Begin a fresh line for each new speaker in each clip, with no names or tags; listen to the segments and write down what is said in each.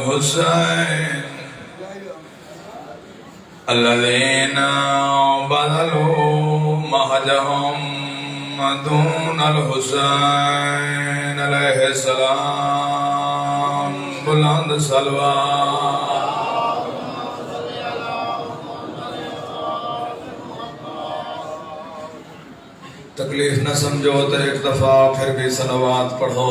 بالحسين الذين بذلوا مهجهم دون الحسين علیہ السلام بلند صلوات تکلیف نہ سمجھو تو ایک دفعہ پھر بھی صلوات پڑھو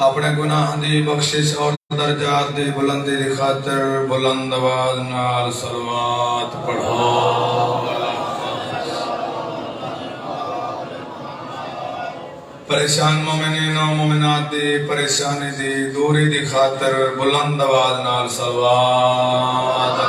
اپنے گناہ دی بخشش اور درجات دی بلندی دی خاطر بلند آواز نال صلوات پڑھو پریشان مومنین و مومنات دی پریشانی دی دوری دی خاطر بلند آواز نال صلوات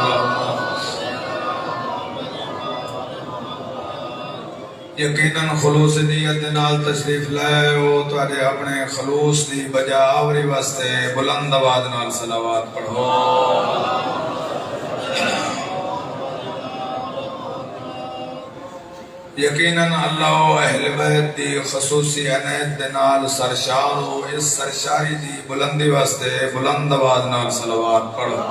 یقیناً خلوص نیت نال تشریف لائے ہو تو اپنے خلوص دی بجا آوری واسطے بلند آواز نال صلوات پڑھو یقیناً اللہ و اہل بیت دی خصوصی عنایت دے نال سرشار ہو اس سرشاری دی بلندی واسطے بلند آواز نال صلوات پڑھو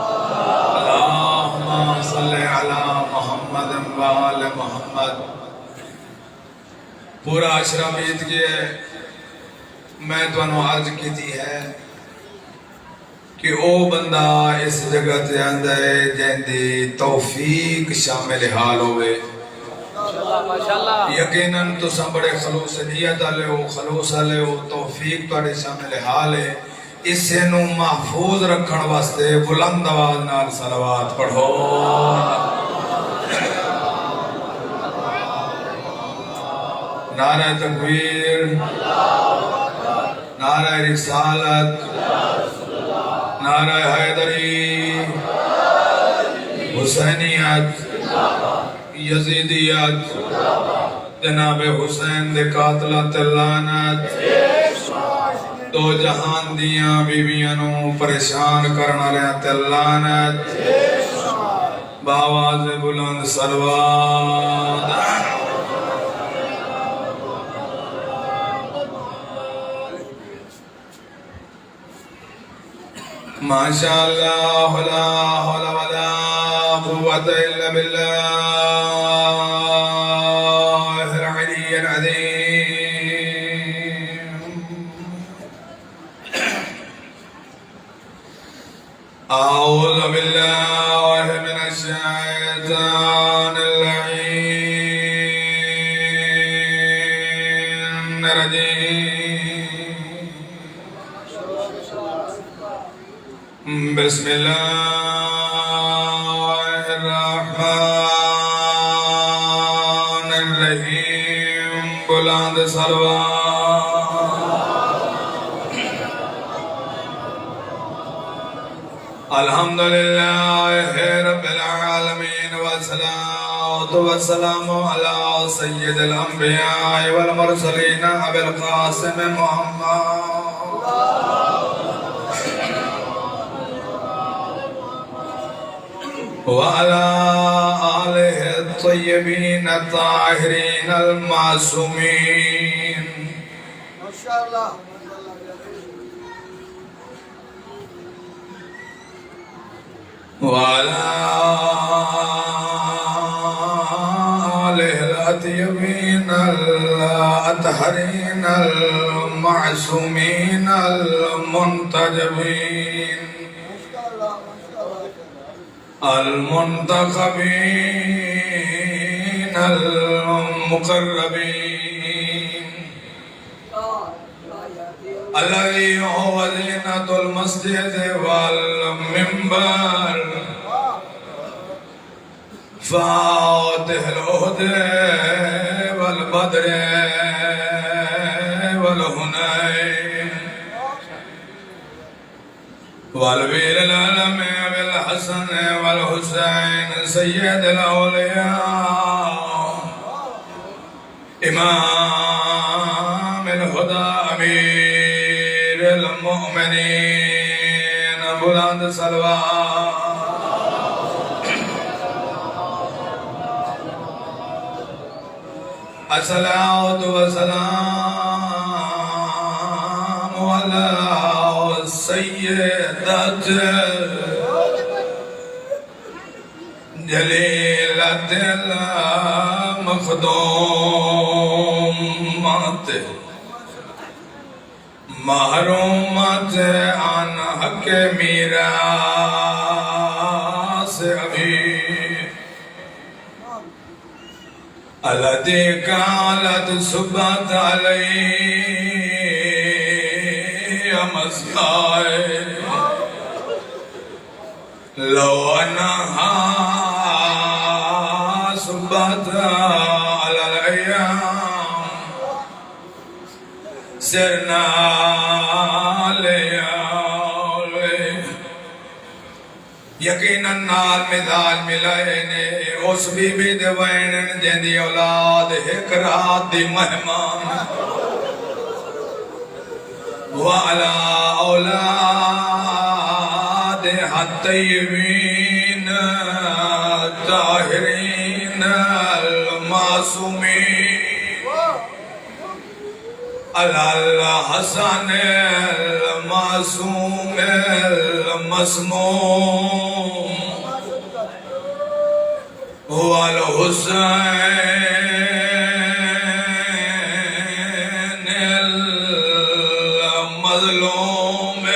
اللہم صلی علی محمد و آل محمد پورا عشرہ بیت گیا ہے میں تو انہوں عرض کی تھی ہے کہ او بندہ اس جگہ تے اندر جہندی توفیق شامل حال ہوئے یقیناً تو سب بڑے خلوص نیت آلے ہو خلوص آلے ہو توفیق تواڈے شامل حال ہے اسے نو محفوظ رکھن واسطے بلند آواز نال صلوات پڑھو نعرہ تکبیر نعرہ رسالت نعرہ حیدری حسینیت یزیدیت جناب حسین دے قاتلات لعنت دو جہان دیاں بیویاں نو پریشان کرنا رہتے لعنت باواز بلند صلوات ماشاءاللہ لا حول ولا قوة الا بالله العلي العظيم اعوذ بالله من الشیطان اللعین الرجیم بسم اللہ الرحمن الرحیم بلند صلوات الحمدللہ رب العالمین والصلاة والسلام علی سید الانبیاء والمرسلین ابی القاسم محمد وعلى آله الطيبين الطاهرين المعصومين ما شاء الله وعلى آله الأطيبين الأطهرين المعصومين المنتجبين المنتخبين المقربين الذي هو زينة المسجد والمنبر فاتح العهد والبدر والهنين والويل العالم بالحسن والحسين سيد الأولياء إمام الهدى أمير المؤمنين بلند صلوات الصلاة والسلام على سيدة جليلة المخدومات محرومات عن حق میراث ابھی التي قالت سبت علي مسائل لو انها سبت على الايام سرنا یقیناً نال مثال ملائے نے اس بی بی دے وینن جیندی اولاد ایک رات دی مہمان وعلا اولاد الطیبین طاہرین المعصومین الحسن المعصوم المسموم والحسين المظلوم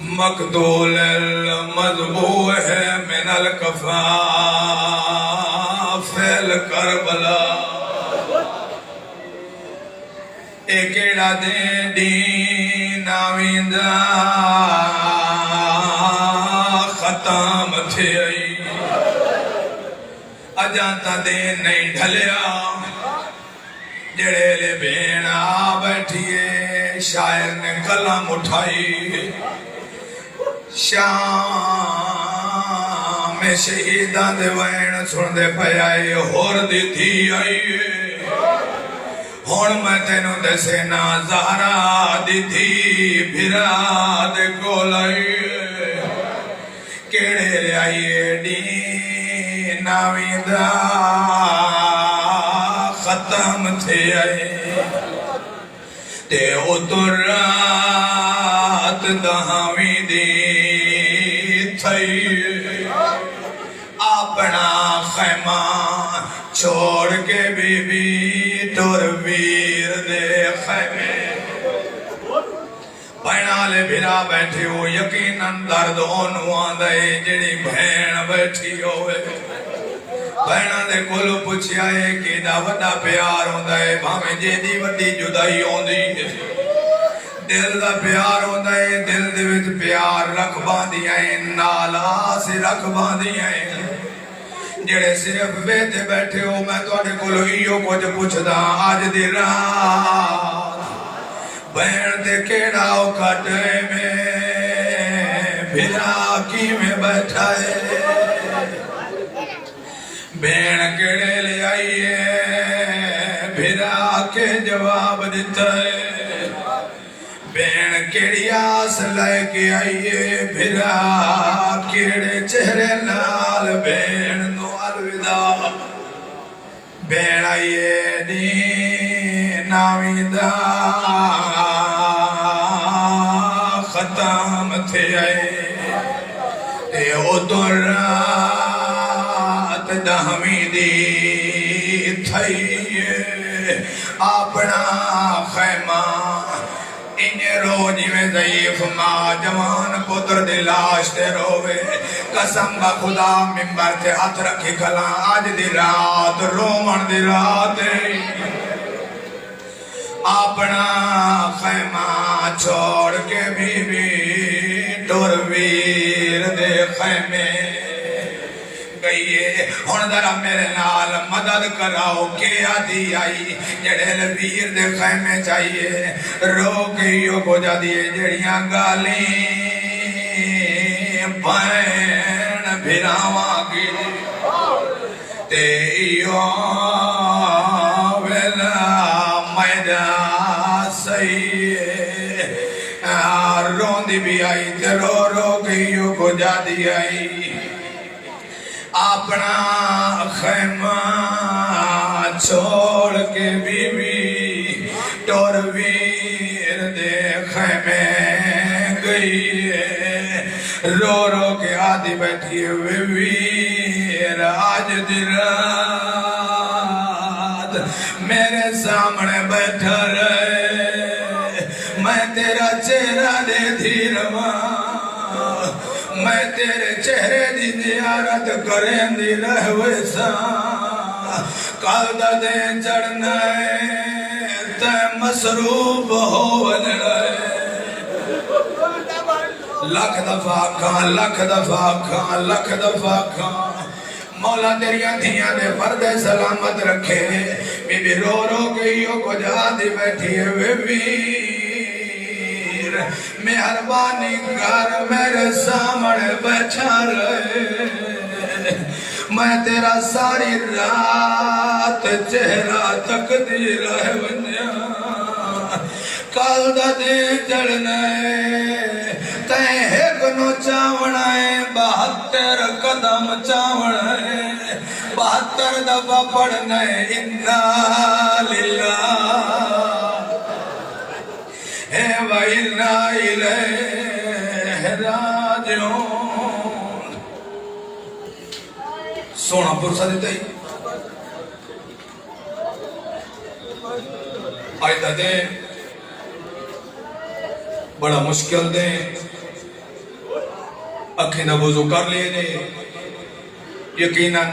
المقتول المذبوح من الكفاف الكربلاء ایکڑا دین دین آویندا ختم تھی آئی اجانتا دین نہیں ڈھلیا جڑے لے بین آ بیٹھئے شاعر نے قلم اٹھائی شام میں شہیدان دے وین سن دے پہ آئے ہور دی تھی آئی ہون میں تینوں دے سینا زہرا دی تھی بھرا دے گولائی کیڑے لے آئیے دین آویدہ ختم تھے آئے تے اترات دہاوی دی تھئی اپنا خیمہ چھوڑ کے بی بی تور ویر دے خیمے بہنا لے بھرا بیٹھے ہو یقیناً درد ہونو آندھائے جڑی بہن بیٹھی ہوئے بہنا دے کولو پوچھی آئے کہ دا وڈا پیار ہوندائے بھامیں جے دی وڈی جدائی ہوندی ہے دل دا پیار ہوندائے دل دے وچ پیار رکھ باندھی آئے نالا سے رکھ باندھی آئے جڑے صرف بیٹھے بیٹھے ہو میں تو آٹھے کو لوگیوں کو جو پوچھدا آج دی رات بہن دے کیڑاؤ کٹے میں بھرا کی میں بیٹھا ہے بہن کیڑے لے آئیے بھرا کے جواب دیتا ہے بہن کیڑی آس لائے کے آئیے بھرا کیڑے چہرے نال بہن نو الوداع بہن آئیے دین آویدہ ختم تھے آئے اے اترات دہمی دی تھئی اپنا خیمہ انہیں روجی میں ضعیف ماں جوان پتر دلاش تے روے قسم با خدا ممبر تے ہاتھ رکھی کھلاں آج دی رات رومن دی رات اپنا خیمہ چھوڑ کے بی بی ٹور ویر دے خیمے گئیے ہون ذرا میرے نال مدد کراؤ کیا دی آئی جڑے لبیر دے خیمے چاہیے رو گئیو کو جا دیئے جڑیاں گالیں بین بھراواں کی تے ایو ویلا میدہ سہیے رون دی بھی آئی تے رو رو گئیو کو جا دی آئی اپنا خیمہ چھوڑ کے بیوی ٹور ویر دے خیمے گئی ہے، رو رو کے آدھی بیٹھی ہے ویر آج دی رات میرے سامنے بیٹھا رہے، میں تیرا چہرہ دے دی رواں، میں تیرے چہرے دی زیارت کریں دی رہوے سا، کل دا دین چڑھنا ہے تے مصروف ہو وجڑا ہے، لکھ دفعہ کھان لکھ دفعہ کھان لکھ دفعہ کھان، مولا تیریاں دھیاں دے پردے سلامت رکھے، بی بی رو رو کے یوں کو جا دی بیٹھی ہے ویر، مہربانی کر میرے سامنے بیٹھا رہے، میں تیرا ساری رات چہرہ تک دی رہے ونیا، کل دا دے چڑھنے تین ایک نو چاونا ہے 72 قدم چاونا ہے 72 دفعہ پڑھنا ہے اِنَّا لِلَّهِ وَإِنَّا إِلَيْهِ راجعون۔ سونا پرسا دیتا ہی آئیتا دیں بڑا مشکل دیں، اکھیں نہ وضو کر لیے دیں، یقیناً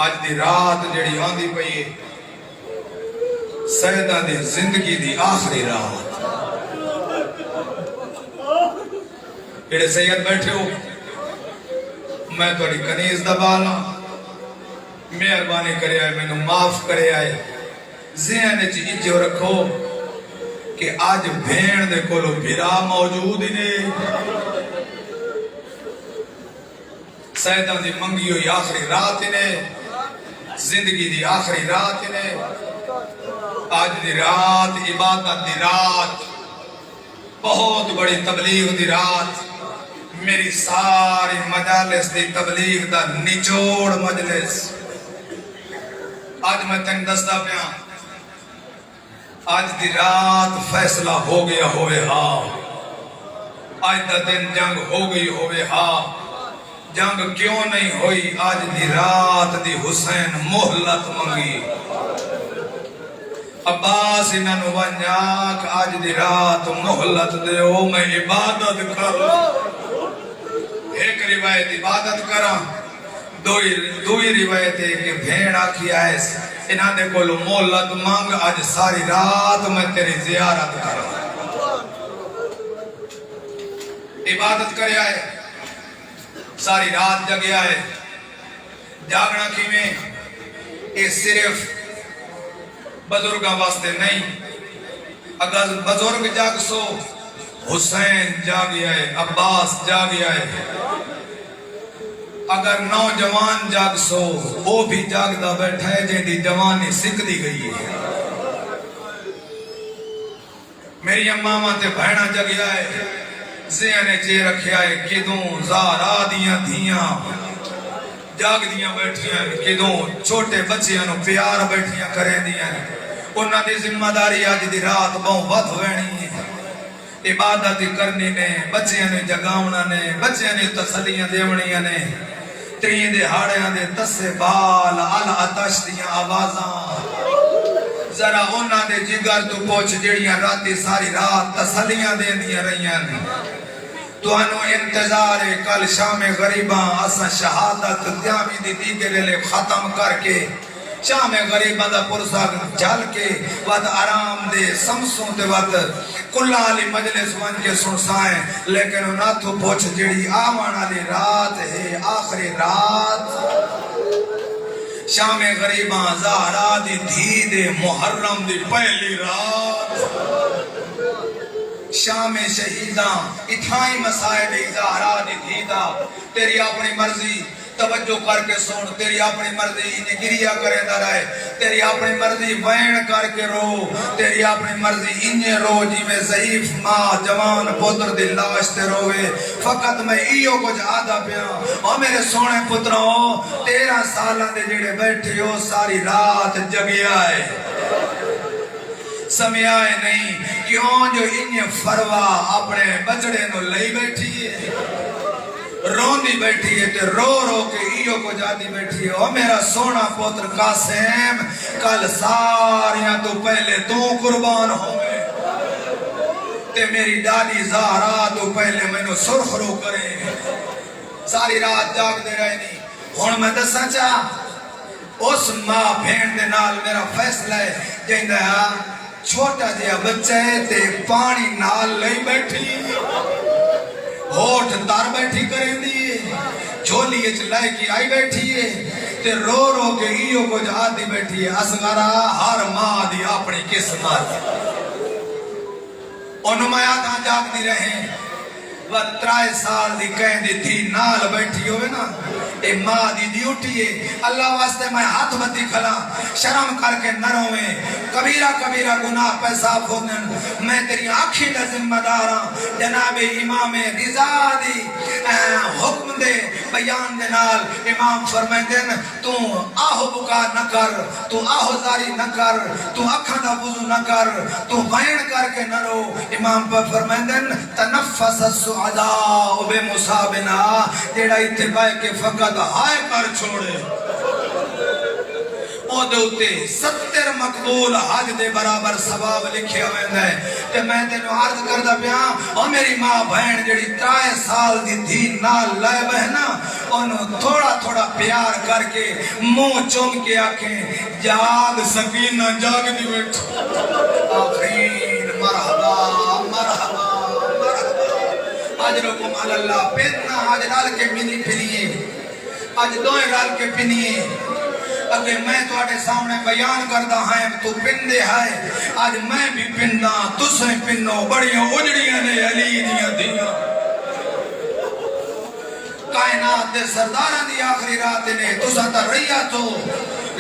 آج دی رات جڑی آندھی پئی سیدہ دی زندگی دی آخری رات، جڑے سید بیٹھے ہو میں توڑی کنیز دبالا، مہربانی کرے آئے میں نو معاف کرے آئے، ذہن چیجو رکھو کہ آج بھین دے کولو بھیرا موجود ہی نے، سیدہ دی منگی ہوئی آخری رات ہی نے، زندگی دی آخری رات ہی نے، آج دی رات عبادت دی رات، بہت بڑی تبلیغ دی رات، میری ساری مجالس دی تبلیغ دا نچوڑ مجلس، آج میں تین دستہ پیاں، آج دی رات فیصلہ ہو گیا ہوئے ہاں، آج دا دن جنگ ہو گئی ہوئے ہاں، جنگ کیوں نہیں ہوئی، آج دی رات دی حسین محلت منگی، عباس انہوں ونیاک آج دی رات محلت دے او میں عبادت کر، ایک روایت عبادت کرا، دوئی روایت ہے کہ بھین آکھی آئے انہاں دے کولو محلت مانگ، آج ساری رات میں تیری زیارت کرا، عبادت کرے آئے، ساری رات جگے آئے، جاگنا کی میں یہ صرف بزرگاں واسطے نہیں، اگر بزرگ جاگ سو حسین جاگی آئے، عباس جاگی آئے، اگر نوجوان جاگ سو وہ بھی جاگ دا بیٹھا ہے جن دی جوانی سکھ دی گئی ہے، میری امامہ تے بہنہ جگی آئے، ذہنے چے رکھے آئے، کدوں زارا دیاں دھیاں جاگ دیاں بیٹھیاں، کدوں چھوٹے بچیاں نو پیار بیٹھیاں کریں دیاں، انہاں دی ذمہ داری آج دی رات بہت بد ہوئنی ہے، عبادت کرنی نے، بچیاں نے جگاونا نے، بچیاں نے تسلیاں دیونیاں نے، ترین دے ہاڑیاں دے تسے بال العطش دیاں آوازاں، ذرا انہاں دے جگر تو پوچھ جڑیاں راتی ساری رات تسلیاں دے دیاں رہیاں نے، تو انہوں انتظار کل شام غریباں اسا شہادت دیامی دی دیگرے لے ختم کر کے شام غریباں دا پرسا جھل کے وقت آرام دے سمسوں دے وقت کلہ علی مجلس ون کے سنسائیں، لیکن انہاں تو پوچھ جڑی آمان علی رات ہے آخری رات، شام غریباں زہرا دی دھی دے محرم دی پہلی رات، شام شہیداں اتھائی مسائل زہرا دی دھی دا، تیری اپنی مرضی توجہ کر کے سن، تیری اپنی مرضی انہیں گریا کرے دا رہے، تیری اپنی مرضی وین کر کے رو، تیری اپنی مرضی انہیں رو جی میں ضعیف ماں جوان پتر دی لاش تے روے۔ فقط میں ایو کچھ آدھا پیا، اور میرے سونے پتروں 13 سالہ دے جڑے بیٹھے ہو ساری رات جگیا ہے، سمیائے نہیں، کیوں جو انہیں فروا اپنے بچڑے نو لئی بیٹھی ہے، روندی بیٹھی ہے تے رو رو کے ایو کو جاتی بیٹھی ہے۔ او میرا سونا پتر قاسم، کل ساریاں تو پہلے تو قربان ہوئے، تے میری ڈالی زہرا تو پہلے میں نو سرخ رو کرے، ساری رات جاگ دے رہے نہیں۔ ہون میں دسا چاہ اس ماں بھین دے نال میرا فیصلہ ہے، جہندہ ہے چھوٹا جیا بچہ ہے تے پانی نال لئی بیٹھی، ہوٹ تار بیٹھی کریں دی، جھولی اچھ لائے کی آئی بیٹھی ہے تے رو رو کے ایو کو جہاں دی بیٹھی ہے۔ اسگارہ ہر ماں دی اپنی قسمت، انہوں میں آدھا جاگ دی رہیں، وہ 3 سال دی کہیں دی تھی نال بیٹھی ہوئے نا، اے ماں دی ڈیوٹی ہے۔ اللہ واسطے میں ہاتھ بتی کھلا، شرم کر کے نہ رویں، کبیرہ کبیرہ گناہ پیساب ہونے، میں تیری آنکھی دا ذمہ داراں۔ جناب امام رضا دی حکم دے بیان دے نال امام فرمائیں تو آہو بکا نہ کر، تو آہو زاری نہ کر، تو اکھا دا وضو نہ کر، تو غین کر کے نہ رو۔ امام پر فرمائیں تنفس السعداء بے مصابنا، جیڑا اتباع کے فقط ہائے کر چھوڑے، او دوتے 70 مقبول حج دے برابر ثواب لکھے ہوئے ہیں۔ کہ میں تینوں عرض کردہ پیاں، اور میری ماں بہن جڑی 3 سال دی تھی نال لائے بہنا، انہوں تھوڑا تھوڑا پیار کر کے منہ چوم کے آکھیں جاگ سکینہ جاگ دی بیٹھ، آخرین مرحبا مرحبا مرحبا، اجرکم علی اللہ۔ پیتنا آج ڈال کے پینی پھنیے، آج دوئے ڈال کے پینیے، اگر میں تو آٹے سامنے بیان کردہ ہیں تو پندے ہے، آج میں بھی پندہ تسیں پنو، بڑیاں اجڑیاں نے علی دیاں دیاں، کائنات دے سرداران دی آخری رات نے تسا تا رہیا تو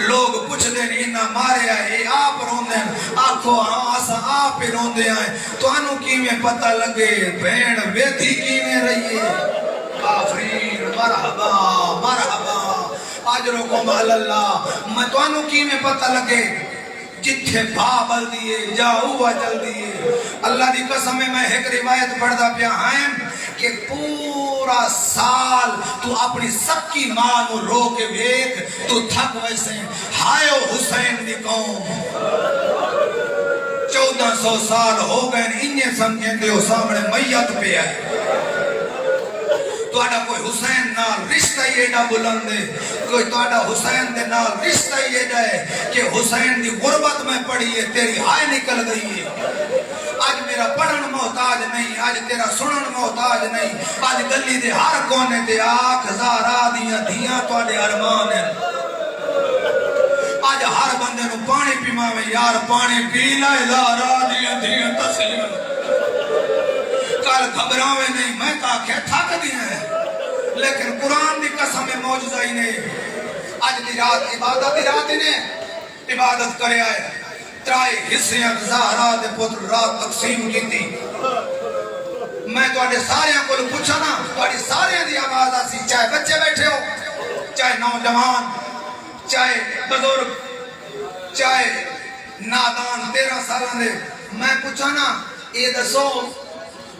لوگ پوچھ دیں انہا مارے آئے آپ روندے ہیں، آنکھو آسا آپ ہی روندے آئے، تو انہوں کی میں پتہ لگے بین ویدھی کی میں رہیے، آفرین مرحبا مرحبا اجرکم علی اللہ۔ میں تو انہوں کی میں پتہ لگے جتھے بابل دیئے جا ہوا جل دیئے۔ اللہ دی قسم میں ایک روایت پڑھدا پیا ہیں کہ پورا سال تو اپنی سب کی ماں نو رو کے ویک تو تھک ویسے ہائے حسین دی قوم 1400 سال ہو گئے انہیں سمجھیں دے ہو سامنے میت پہ ہے، تو آڈا کوئی حسین نال رشتہ یہ دا بلند ہے، کوئی تو آڈا حسین دے نال رشتہ یہ دا ہے کہ حسین دی غربت میں پڑھی ہے تیری ہائے نکل گئی ہے۔ آج میرا پڑھن محتاج نہیں، آج تیرا سنن محتاج نہیں، آج گلی دے ہر کونے دے آکھ زہرا دیاں دیاں تو آڈے ارمان ہیں۔ آج ہر بندے نو پانی پیما میں یار پانی پی لائے زہرا دیاں دیاں تسلیم، کل گھبراوے نہیں، میں کہا کہ تھک دیا ہے، لیکن قرآن دی قسم میں موجزہ ہی نہیں۔ آج دی رات عبادت دی رات ہی نہیں، عبادت کرے آئے 3 حصیاں زہرا دے پتر رات تقسیم کی تھی۔ میں تو آڈے سارے کو پوچھا نا، تو آڈے سارے دی آواز آسی، چاہے بچے بیٹھے ہو، چاہے نوجوان، چاہے بزرگ، چاہے نادان 13 سالان دے، میں پوچھا نا یہ دسو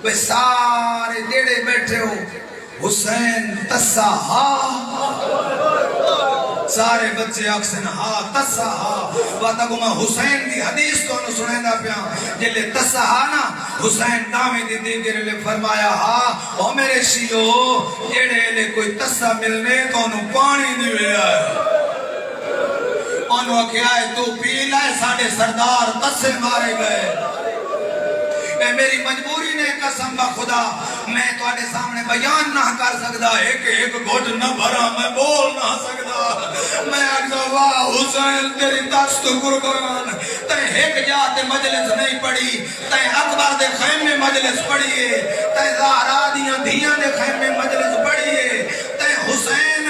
وہ سارے دیڑے بیٹھے ہو حسین تسا ہاں، سارے بچے اکسن ہاں تسا ہاں، واتاکو میں حسین دی حدیث تو انہوں سنیں دا پیا جلے تسا ہاں نا حسین دامی دی دیگر لے فرمایا ہاں، او میرے شیعو جیڑے لے کوئی تسا ملنے تو انہوں پانی دیوے آئے، انہوں کیا ہے تو پی لائے ساڑے سردار تسے مارے گئے۔ اے میری مجبوری نے قسم با خدا میں تو آنے سامنے بیان نہ کر سکتا، ایک گھٹ نہ بھرا میں بول نہ سکتا، میں اگزا واہ حسین تیری دست قربان، تین ایک جاتے مجلس نہیں پڑی، تین اکبر دے خیمے مجلس پڑھئے، تین زہرا دیاں دھیاں دے خیمے مجلس پڑھئے، تین حسین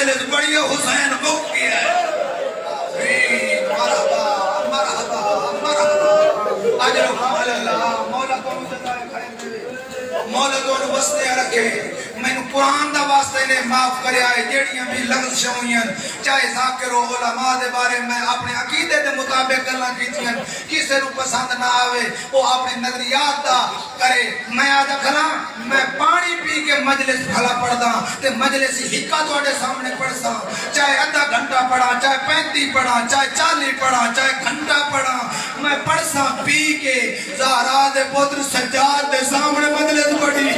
مجلس بڑی حسین مک گیا ہے مرحبا مرحبا مرحبا اجرکم اللہ مولا کو جزائے خیر مولا کو واسطے رکھے مینوں قرآن دا واسطے نے معاف کریا ہے جیڑیاں بھی لغزشاں ہوئیاں چاہے ذاکر و علماء دے بارے میں اپنے عقیدے دے مطابق گلاں کیتیاں کسے نوں پسند نہ آوے وہ اپنے نظریات دا کرے میں آدھا کھلا میں پانی پی کے مجلس بھلا پڑھدا تے مجلس ہکا تواڈے سامنے پڑھساں چاہے آدھا گھنٹہ پڑھا چاہے 35 پڑھا چاہے 40 پڑھا چاہے گھنٹہ پڑھا میں پڑھساں پی کے زہرا دے پتر سجاد دے سامنے مجلس پڑھی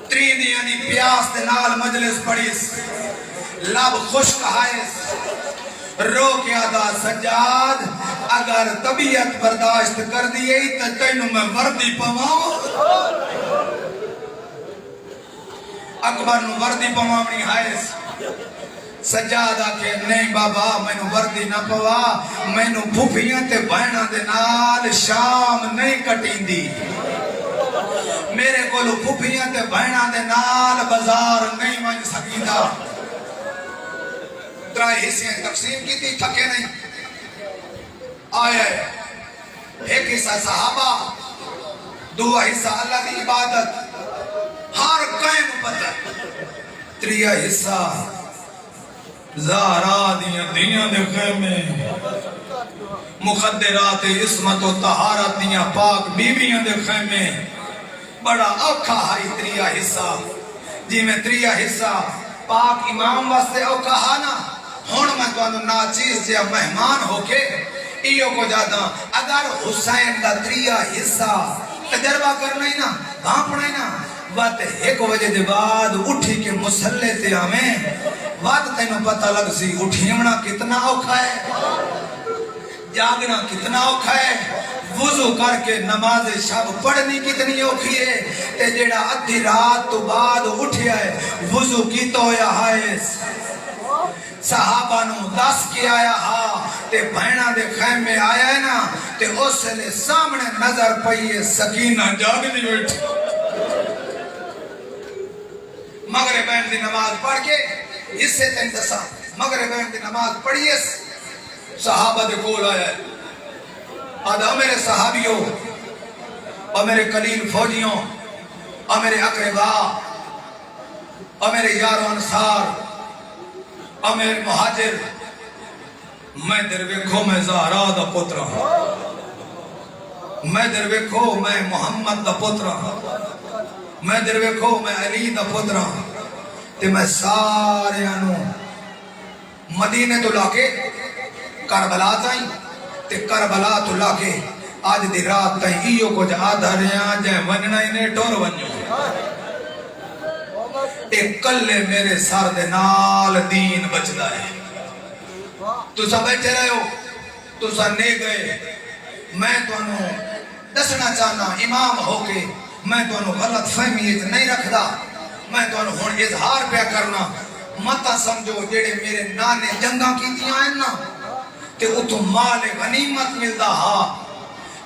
ترین یعنی پیاس دے نال مجلس پڑھیس لب خشک ہائیس رو کے آدھا سجاد اگر طبیعت برداشت کر دیئے تو تینوں میں وردی پواؤں اکبر نو وردی پواؤں ہائیس سجاد آکے نہیں بابا میں نو وردی نہ پوا میں نو پھوپیاں تے بہناں دے نال شام نہیں کٹیں دی میرے کو لو پھوپیاں تے بہناں دے نال بازار نہیں ون سکیندا ترائے حصے تقسیم کی تھی تھکے نہیں آئے ایک حصہ صحابہ دو حصہ اللہ کی عبادت ہر قائم پتہ تریہ حصہ زہرا دیاں دے خیمے مخدرات عصمت و طہارت دیاں پاک بیویاں دے خیمے بڑا اوکھا ہائی تریہ حصہ جی میں تریہ حصہ پاک امام واسطے اوکھا ہانا ہون میں تو انہوں ناچیز جیا مہمان ہو کے ایو کو جاتا اگر حسین دا تریہ حصہ تجربہ کرنا ہی نا بھانپنا ہی نا وقت ایک وجہ دے بعد اٹھی کے مسلح تے ہمیں وقت تینوں پتہ لگ سی اٹھیمنا کتنا اوکھا ہے جاگنا کتنا اوکھا ہے وضو کر کے نماز شب پڑھنی کتنی اوکھی ہے تے جیڑا ادھی رات تو بعد اٹھیا ہے وضو کی تو یا ہے صحابہ نو دس کی آیا ہاں تے بہنہ دے خیم میں آیا ہے نا تے اس لے سامنے نظر پئیے سکینہ جاگ دی بیٹھ مغربین دی نماز پڑھ کے اس سے تین دسا مغربین دی نماز پڑھیے صحابہ دے کول آیا ہے آدھا میرے صحابیوں اور میرے قلیل فوجیوں اور میرے اقربا اور میرے یار و انصار اور میرے مہاجر میں در ویکھو میں زہرا دا پتر میں در ویکھو میں محمد دا پتر میں در ویکھو میں علی دا پتر تے میں سارے انو مدینے تو لاکے کربلا تائیں تے کربلا تو لاکے آج دی رات تائیں ایو کو جہاں دھریاں جائیں وننا انہیں ٹور ونیو ایک کلے میرے سر دے نال دین بچدا ہے تو سب بیٹھے رہے ہو تو سب نے گئے میں تو انہوں دسنا چاہنا امام ہو کے میں تو انہوں غلط فہمیت نہیں رکھ دا میں تو انہوں ہون اظہار پہ کرنا متا سمجھو جیڑے میرے نانے جنگاں کی دیاں ہیں نا کہ وہ تو مال غنیمت ملدا ہاں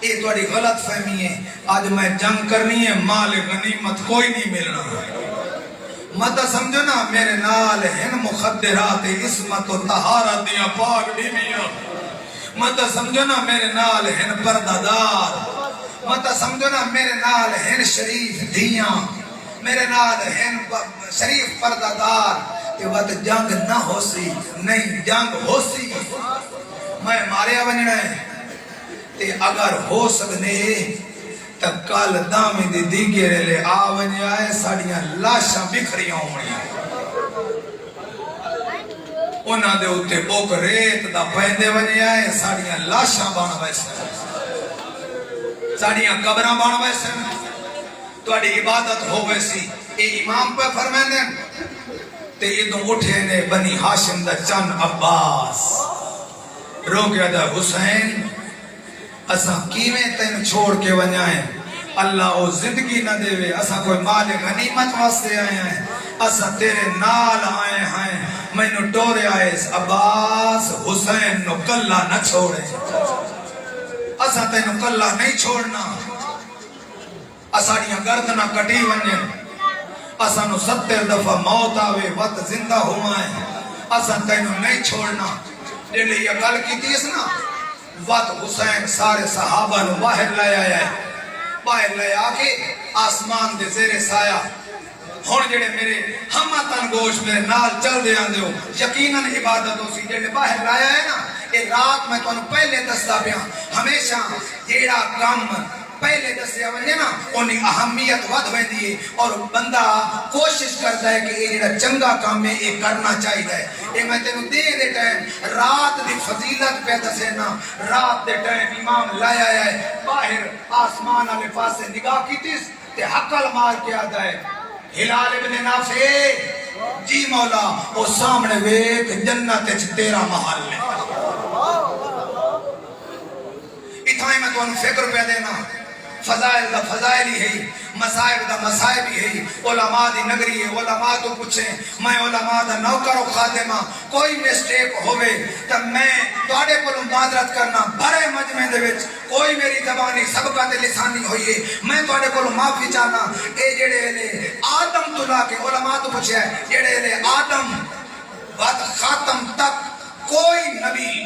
یہ توڑی غلط فہمی ہے آج میں جنگ کرنی ہے مال غنیمت کوئی نہیں ملنا متا سمجھو نا میرے نال ہن مخدرات عصمت و طہارت دیاں پاک بیویاں متا سمجھو نا میرے نال ہن پردادار متا سمجھو نا میرے نال ہن شریف دیاں میرے نال ہن شریف پردادار کہ وقت جنگ نہ ہو سی نہیں جنگ ہو سی میں ماریا بننا ہے تے اگر ہو سکنے تک کال دامی دی دیگرے لے آونی آئے ساڑیاں لاشاں بکھریاں ہونی انہاں دے اتے بوک ریت دا پہندے ونی آئے ساڑیاں لاشاں بانا ویسے ساڑیاں قبران بانا ویسے تو اڈی عبادت ہو ویسی اے امام پہ فرمائن دیں تے ادھوں اٹھے نے بنی ہاشم دا چن عباس رو گیا دا حسین اساں کیویں تین چھوڑ کے ونجائیں اللہ او زندگی نہ دے وے اساں کوئی مال غنیمت واسطے آئے ہیں اساں تیرے نال آئے ہیں میں نو ٹورے آئے عباس حسین نو کلہ نہ چھوڑے اساں تینو کلہ نہیں چھوڑنا اساڑیاں گردنہ کٹی ونجیں اسانو 70 دفعہ موت آوے وقت زندہ ہوائیں اسان تینوں نہیں چھوڑنا جنہیں یہ گل کی تھی اس نا وقت حسین سارے صحابہ نو باہر لے آیا ہے باہر لے آکے آسمان دے زیر سایہ ہون جڑے میرے ہمہ تن گوش میرے نال چل دے آن دیو یقیناً عبادت ہو سی جڑے باہر لایا ہے نا ایک رات میں تو انہوں پہلے دستا پیا ہمیشہ جیڑا کام پہلے دسیا ونجے نا انہیں اہمیت ود ہوئے دیئے اور بندہ کوشش کرتا ہے کہ یہ جڑا چنگا کام ہے یہ کرنا چاہیے یہ میں تینوں دے ٹائم رات دی فضیلت پہ دسینا رات دے ٹائم امام لایا ہے باہر آسمان والے پاس سے نگاہ کی تیس تے حقل مار کے آتا ہے ہلال ابن نافع جی مولا وہ سامنے ویک جنت تیرا محل ہے اتھائی میں تو انہوں فکر پہ دینا فضائل دا فضائل ہی ہے مسائب دا مسائب ہی ہے علماء دی نگری ہے علماء تو پوچھیں میں علماء دا نوکر و خادمہ کوئی مسٹیک ہوئے تب میں توڑے کو معذرت کرنا بھرے مجمع دے وچ کوئی میری زبانی سبقات لسانی ہوئی ہے میں توڑے کو معافی چاہنا اے جڑے لے آدم تلا کے علماء تو پوچھے جڑے لے آدم بعد خاتم تک کوئی نبی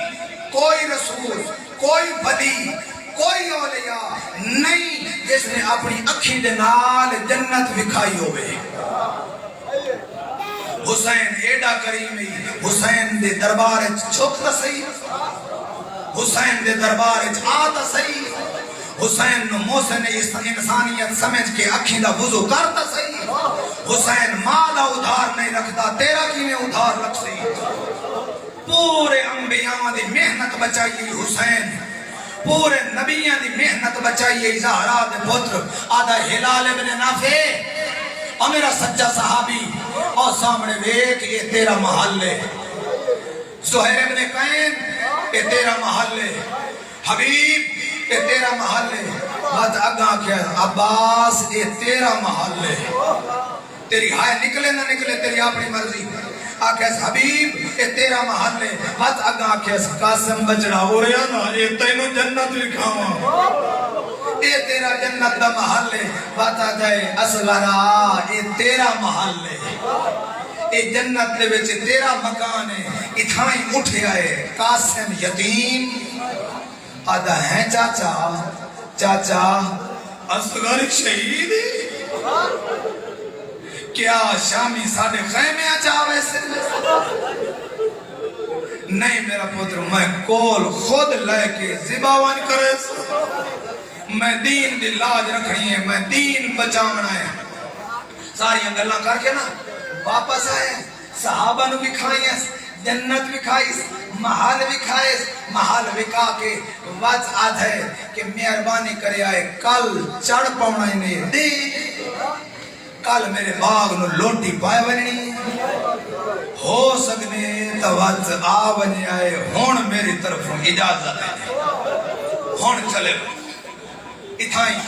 کوئی رسول کوئی ولی کوئی اولیاء نہیں جس نے اپنی اکھی دے نال جنت وکھائی ہوئے حسین ایڈا کریمی حسین دے دربار چھوکتا صحیح حسین دے دربار آتا صحیح حسین نو محسن انسانیت سمجھ کے اکھی دا وضو کرتا صحیح حسین مالا ادھار نہیں رکھتا تیرا کی میں ادھار رکھ صحیح پورے انبیاء دی محنت بچائی حسین پورے نبیوں دی محنت بچائیے زہرا دے پتر آدھا ہلال ابن نافع اور میرا سچا صحابی اور سامنے ویک یہ تیرا محل ہے زہیر ابن قین یہ تیرا محل ہے حبیب یہ تیرا محل ہے بات اگاں کیا عباس یہ تیرا محل ہے تیری ہائے نکلے نہ نکلے تیری اپنی مرضی آکھیس حبیب اے تیرا محل ہے ہاتھ اگا آکھیس قاسم بجڑا ہو رہا نا اے تینوں جنت لکھاواں اے تیرا جنت دا محل ہے بات آجائے اصغرا اے تیرا محل ہے اے جنت دے وچ تیرا مکان ہے اتھائیں اٹھے آئے قاسم یتیم آدھا ہے چاچا چاچا اصغر شہید کیا شامی ساڑھے خیمے آجاوے سے نہیں میرا پتر میں کول خود لے کے زباوان کرے میں دین دی لاج رکھنی ہے میں دین بچاونا ہے ساری انگلہ کر کے نا واپس آئے صحابہ نو بھی کھائیں جنت بھی کھائیس محل بھی کھائیس محل بھی کھا کے وز آج ہے کہ مہربانی کرے آئے کل چڑھ پاؤنا انہیں دے کل میرے باغ نو لوٹی پائے ونی ہو سکنے توجہ آ بنی آئے ہون میری طرف اجازت ہے ہون چلے اتھائیں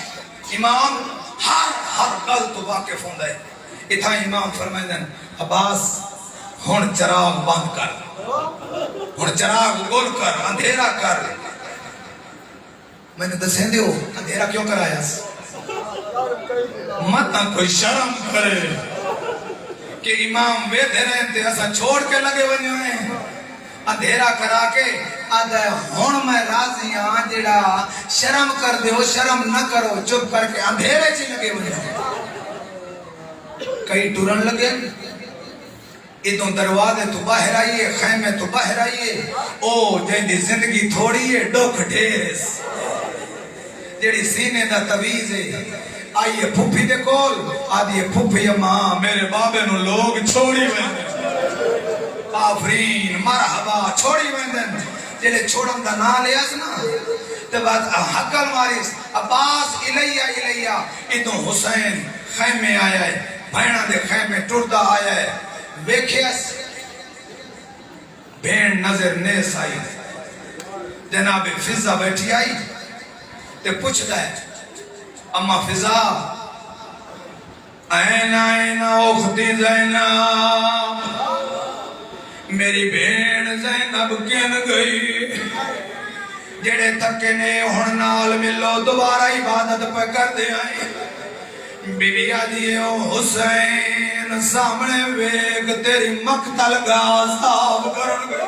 امام ہر گل تو واقف ہوں دے اتھائیں امام فرمائے دن عباس ہون چراغ بند کر ہون چراغ گل کر اندھیرا کر میں نے دسیں دیو اندھیرا کیوں کرایا مت نہ کوئی شرم کرے کہ امام بیٹھے رہے تھے ایسا چھوڑ کے لگے بنی ہوئے اندھیرا کرا کے آدھا ہون میں راضی ہاں جڑا شرم کر دے ہو شرم نہ کرو چپ کر کے اندھیرے چی لگے بنی ہوئے کئی ٹورن لگے ادھوں دروازے تو باہر آئیے خیمے تو باہر آئیے او جیندی زندگی تھوڑی ہے ڈوک ڈھیس جیڑی سینے دا تویز ہے آئیے پھوپی دے کول آدھیے پھوپی اماں میرے بابے نو لوگ چھوڑی ویندن آفرین مرحبا چھوڑی ویندن جلے چھوڑن دا نا لے اسنا تو بعد حقل ماریس عباس الیہ ادھوں حسین خیمے آیا ہے بھائنہ دے خیمے ٹردہ آیا ہے ویکھیس بین نظر نیس آئی جناب فضا بیٹھی آئی تے پوچھ دائے اما فضا این اختی زینب میری بین زینب کین گئی جڑے تھکے نے ہن نال ملو دوبارہ عبادت پہ کر دے آئی بیوی آدھی او حسین سامنے ویگ تیری مقتل گاہ صاف کرن گئے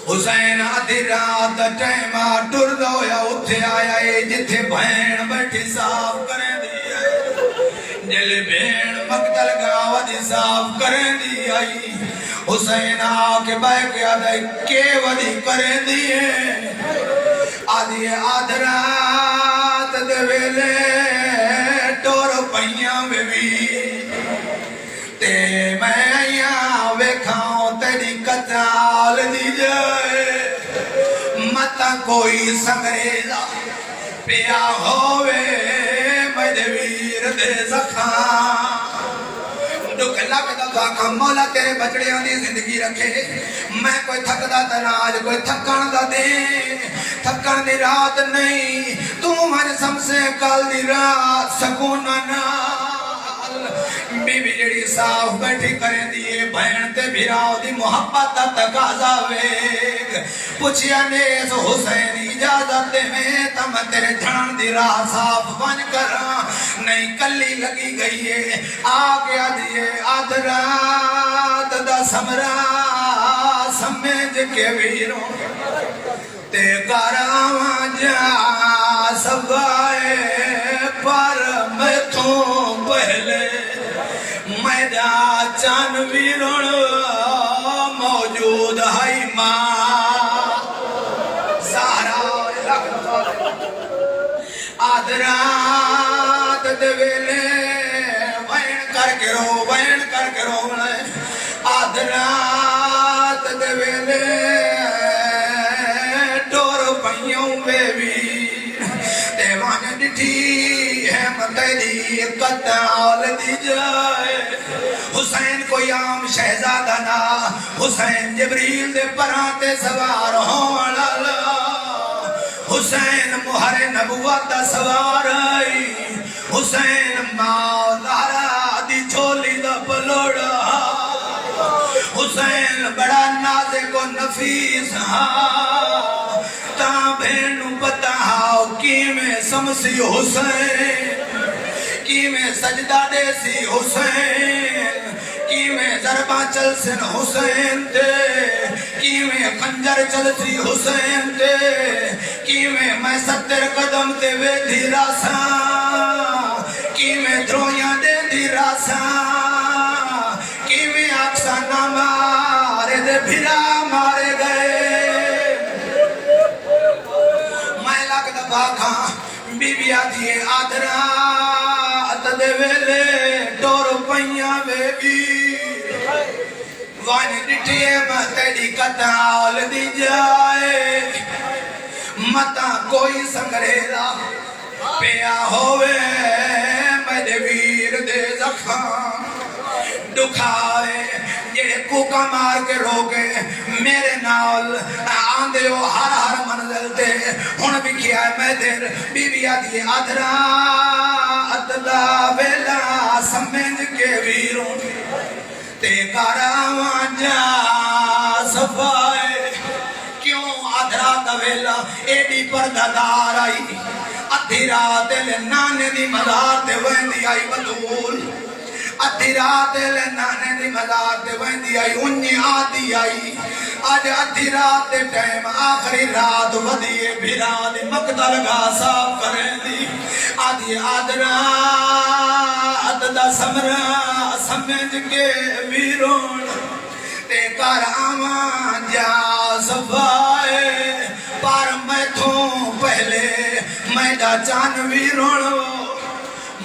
حسین آدھی رات ٹیمہ ٹر دو یا اتھے آیا ہے جتھے بہن بیٹھی صاف کریں دی آئی جل بہن مقتل گاہ ودی صاف کریں دی آئی حسین آکے بہ کے آدھائی کے ودی کریں دی ہے آدھی آدھرات دے ویلے ٹور پہیاں میں بھی تے میں آئیاں ویکھاؤں تیری قتال دی جائے متا کوئی سنگریزہ پیا ہوئے میرے ویر دے زخان دکھ لگ دفعہ کا مولا تیرے بچڑے آنی زندگی رکھے میں کوئی تھک دا تناج کوئی تھکان دا دے تھکان دی رات نہیں تو ہر سم سے کال دی رات سکون نال بی بی جڑی صاف بیٹھی کریں دیئے بہن تے بھیراؤ دی محبت تقاضا ویگ پوچھیا نیز حسین اجازت دے میں تم تیرے جھان دی راہ صاف بن کر نہیں کلی لگی گئی ہے آگیا دیئے آدھرات دا سمرا سمجھ کے ویروں تے کاراں جا سبائے پر میں تو پہلے میں دا چان ویرون موجود ہے ماں سہرا آدھرات دے ویلے وین کر کے رو آدھرات دے ویلے ٹور پہیوں بے بھی دیوان ڈٹھی ہے متیری قتال دی جائے حسین کوئی عام شہزادہ نا حسین جبریل دے پراتے سوار ہون لالا حسین مہر نبوت دا سوار آئی حسین ماں دی چھولی دا پلوڑا حسین بڑا نازک و نفیس ہاں تا بھینو پتا ہاؤ کی میں سمسی حسین کی میں سجدہ دے سی حسین کی میں ضربہ چل سن حسین تے کی میں خنجر چل سی حسین تے کی میں 70 قدم تے وے دی راساں کی میں درویاں دے دی راساں کی میں اکسا نہ مارے دے بھرا مارے گئے میں لگ دبا کھاں بی بی آدھی آدھرات دے ویلے ٹور پہیاں بے بی وانی ڈٹھیے میں تیری قتال دی جائے متا کوئی سنگریزہ پیا ہوئے میرے ویر دے زخان دکھائے جڑے کوکا مار کے روکے میرے نال آندے ہو ہر منزل تے ہن بھی کیا ہے میں دیر بی بی آدھی آدھرات دا ویلا سمجھ کے ویروں تے کاراں جا صفائے کیوں آدھرات دا ویلا ایڈی پردہ دار آئی ادھی رات لے نانے دی مزار تے ویندی آئی بطول ادھی رات لے نانے دی مزار تے ویندی آئی انہی آدھی آئی آج ادھی رات دے ٹائم آخری رات ودیے بھیرا دی مقتل گاہ صاف کریں دی آدھی آدھرات دا سمرا سمجھ کے ویرون تے کار آمان جا صفائے پر میں تھوں پہلے میں دا چان ویرون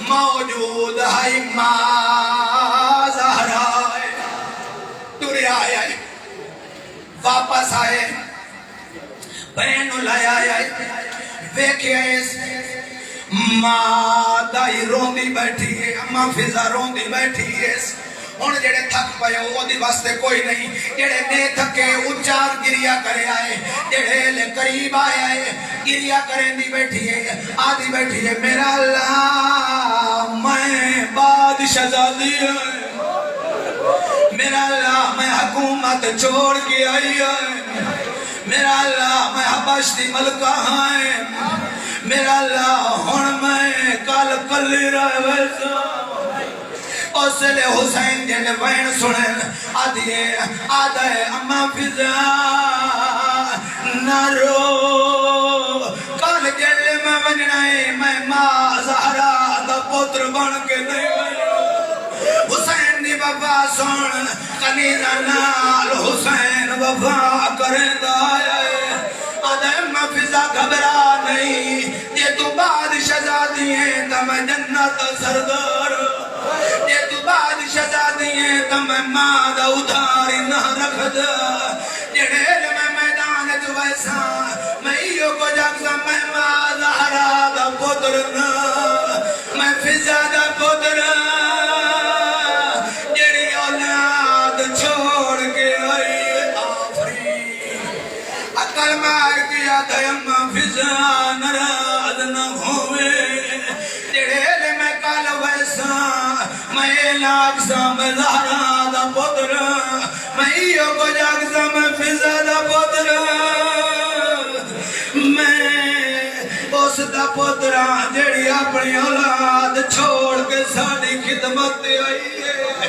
موجود ہے ماں زہرائے ٹورے آئے واپس آئے بہنو لائے آئے ویکھے اس ماں دائی روندی بیٹھی ہے اماں فضا روندی بیٹھی ہے ہن جڑے تھک پئے او دی واسطے کوئی نہیں جڑے نے تھکے اچار گریا کرے آئے جڑے لے قریب آئے آئے گریا کریں دی بیٹھی ہے آدھی بیٹھی ہے میرا اللہ میں بادشاہ زادی ہے میرا اللہ میں حکومت چھوڑ کے آئی ہے میرا اللہ میں حبش دی ملکہ ہیں میرا اللہ ہن میں کل کلی رہ ویسا اس لئے حسین جن وین سنن آدھے اما فضا نہ رو کل جل میں ونجنائے میں ماں زہرا دا پتر بن کے نہیں حسین دی وفا سن کنیزہ نال حسین وفا کرندہ آئے آدھے اما فضا گھبرا نہیں یہ تو بادشاہ شہزادی ہیں تو میں جنت سردار یہ تو بادشاہ شہزادی ہیں تو میں ماں دا ادھاری نہ رکھ دا جڑے میں میدان جو ویسا میں ایو کو جگزا میں ماں زہرا دا پتر نا میں فضا دا پتر جڑی اولاد چھوڑ کے آئی آفری عقل مار کیا دیم فضا نراض نہ ہوئے جڑے میں کال ویسا میں لاکسا میں زہرا دا پتر میں ایو کو جگزا میں فضا دا پتر اس دا پترا جڑی اپنی اولاد چھوڑ کے ساڑی خدمت آئی ہے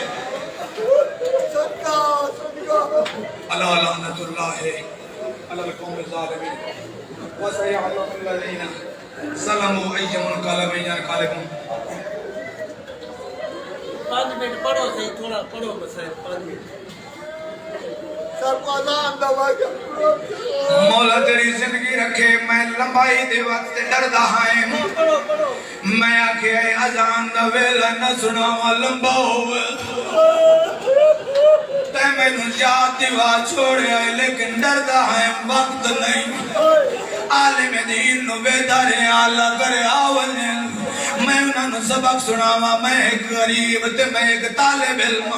اللہ لعنت اللہ علی القوم الظالمین وسيعلم الذين ظلموا أي منقلب ينقلبون
5 منٹ پڑھو صحیح تھوڑا پڑھو مسائل 5 منٹ
مولا تیری زندگی رکھے میں لمبائی دے وقت ڈردہ ہائیں میں آکھے اے اذان دا ویلا نہ سناوا لمبا ہوئے تے میں نو یاد دیوا چھوڑے آئے لیکن ڈردہ ہائیں وقت نہیں عالم دین نو بیدارے آلہ کرے آوجن میں انہوں نے سبق سناوا میں ایک غریب تے میں ایک طالب علم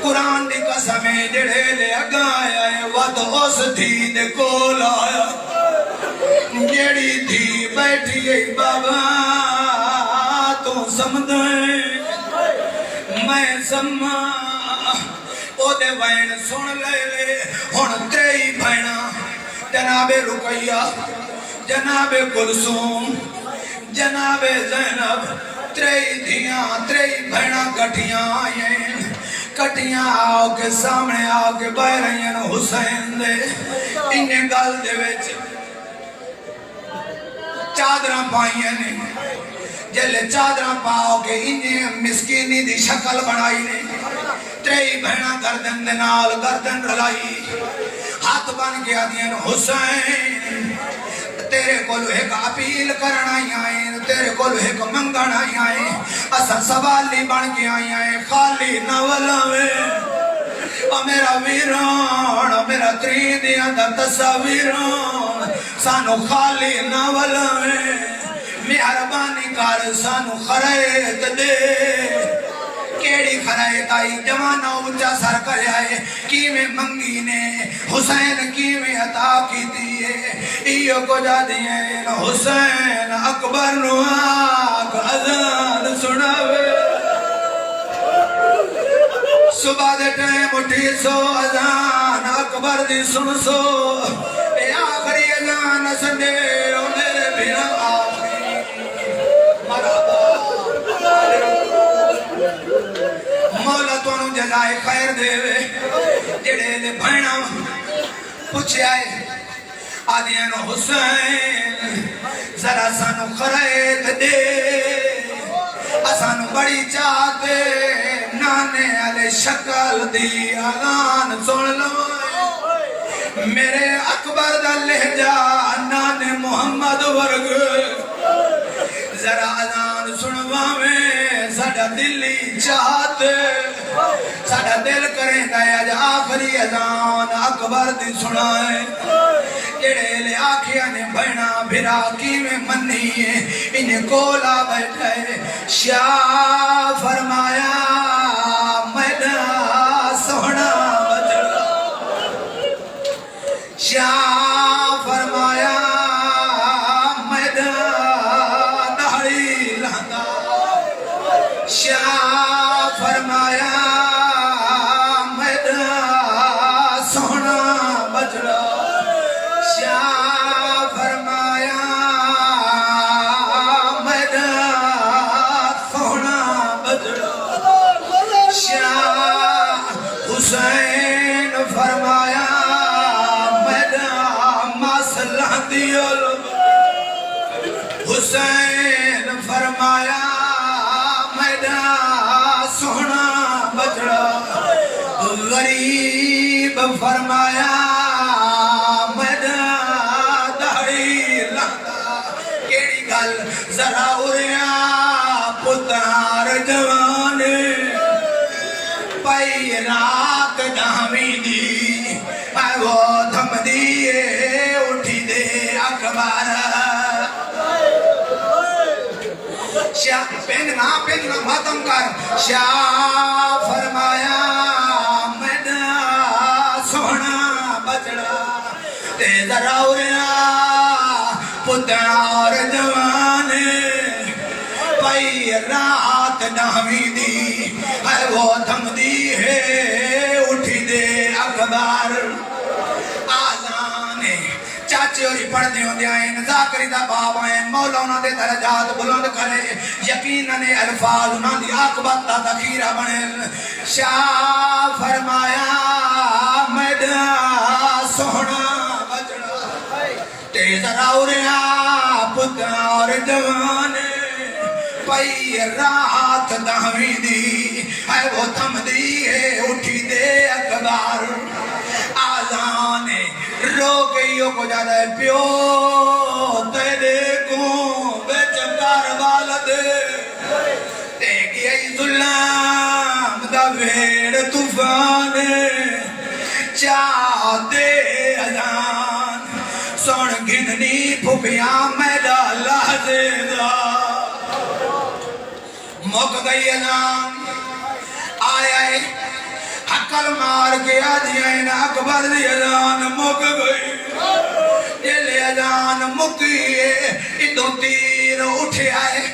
قرآن دی قسمیں جڑے لے اگایا ہے وقت اس تھی دے کول آیا جڑی تھی بیٹھی ہے بابا تو سمدھیں میں سمہ او دے وین سن لے لے ہن تری بھینا جناب رقیہ جناب کلثوم جناب زینب تری دھیاں تری بھینا کٹیاں آئیں کٹیاں آؤ کے سامنے آؤ کے بہ رہی ہیں حسین دے انہیں گل دے ویچ چادران پائیں نے جلے چادران پاؤ کے انہیں مسکینی دی شکل بنائی نے تری بہنا گردن دے نال گردن رلائی ہاتھ بن کے آدھیں حسین تیرے کولو ایک اپیل کرنا ہی آئیں تیرے کولو ایک منگنا ہی آئیں اسا سوالی بن کے آئیں خالی نہ ولاوے میرا ویران میرا تریدیاں دا تصویران سانو خالی نہ ولاوے مہربانی کر سانو خریت دے کیڑی خرائط آئی جوانا اونچا سر کر آئے کیویں منگی نے حسین کیویں عطا کی دیئے ایو کو جا دیئے حسین اکبر نو آگ اذان سناوے صبح دے ٹائم اٹھی سو اذان اکبر دی سن سو اے آخری اذان سنڈے میرے بھینا آخری مرحبا مولا تو انہوں جزائے خیر دے وے جڑے لے بھائنا پوچھے آئے آدھین حسین ذرا سانو خرائط دے اسانو بڑی چاہتے نانے علی شکل دی اذان سن لو میرے اکبر دا لہجہ نانے محمد ورگ ذرا اذان سنوا میں ساڑا دلی چاہتے ساڑا دل کریں گیا جا آخری اذان اکبر دی سنائے جڑے لے آکھیا نے بھینا بھرا کی میں منی ہے انہیں کولا بیٹھے شاہ فرمایا میڈا سونا بجڑا شاہ فرمایا شاہ فرمایا میڈا سونا بجڑا شاہ فرمایا حسین فرمایا میرا سونا بچڑا غریب فرمایا میرا دہڑی لگا کیڑی گل ذرا اریا پتار جوان پئی رات دہویں دی وہ تھم دیے اٹھی دے اخبار شاہ پہننا ختم کر شاہ فرمایا میرا سونا بچڑا تے ذرا اریا پتار جوان پئی رات دہویں دی ہے وہ تھم دی ہے اٹھی دے اخبار آزان چاچے ہوری پڑھ دیوں دے آئیں ذاکری دا باب آئیں مولا انہاں دے درجات بلند کرے یقیناً الفاظ انہاں دی عاقبت دا ذخیرہ بنے شاہ فرمایا میرا سونا بچڑا تے ذرا اریا پتار جوان پئی رات دہویں دی ہے وہ تھم دی ہے اٹھی دے اخبار آزان رو گئیوں کو جا رہے پیو تیرے کو بیچ کاربال دے تے گئی ظلم دا ویڑ طوفان چاہ دے ازان سن گھننی پھپیاں میرا لحظے دا مک گئی ازان آیا ہے حقل مار کے آدھین اکبر دی ازان مک گئی دل ازان مکیے ادھو تیر اٹھے آئے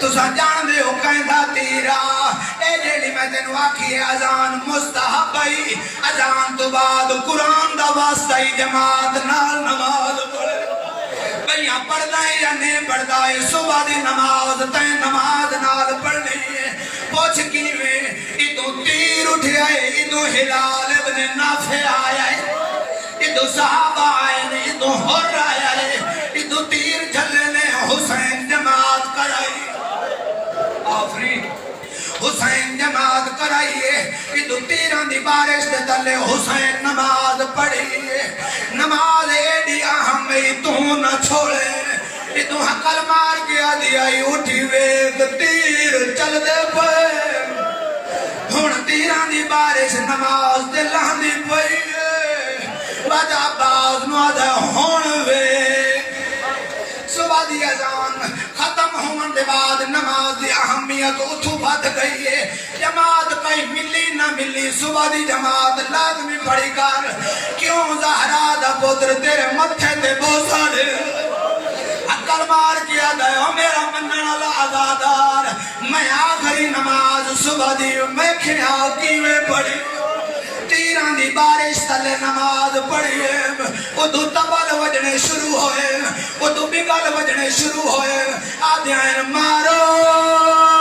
تو سا جان دے ہو کہیں دا تیرا اے جیلی میں تینو آکھی ازان مستحبائی ازان تو بعد قرآن دا واسطائی جماعت نال نماز پڑھے بھئیاں پڑھ دائیں یا نہیں پڑھ دائیں صبح دی نماز تین نماز نال پڑھ لئیے پوچھ کیویں ادھو تیر اٹھے آئے ادھو ہلال ابن نافع آیا ہے ادھو صحابہ آئے نے ادھو ہر آیا ہے ادھو تیر جھلے نے حسین جماعت کرائی آفرین حسین جماعت کرائیے ادھو تیران دی بارش دے تلے حسین نماز پڑھیے نماز ایڈی اہمی تو نہ چھوڑے ادھو حقل مار گیا دیائی اٹھی ویگ تیر چل دے پے ہون تیران دی بارش نماز دے لہن دی پئیے وجہ باز نوازہ ہون ویگ صبح دی ازان ختم ہون دے بعد نماز دی اہمیت اتھو بھت گئی ہے جماعت کئی ملی نہ ملی صبح دی جماعت لازمی پڑی کر کیوں زہرا دا پتر تیرے متھے تے بوسا دے عقل مار کیا گئے میرا منن اللہ آزادار میں آخری نماز صبح دی میں کھیا کیویں پڑھی تیران دی بارش تلے نماز پڑھئے ادھو تبل وجنے شروع ہوئے ادھو بگل وجنے شروع ہوئے آدھائیں مارو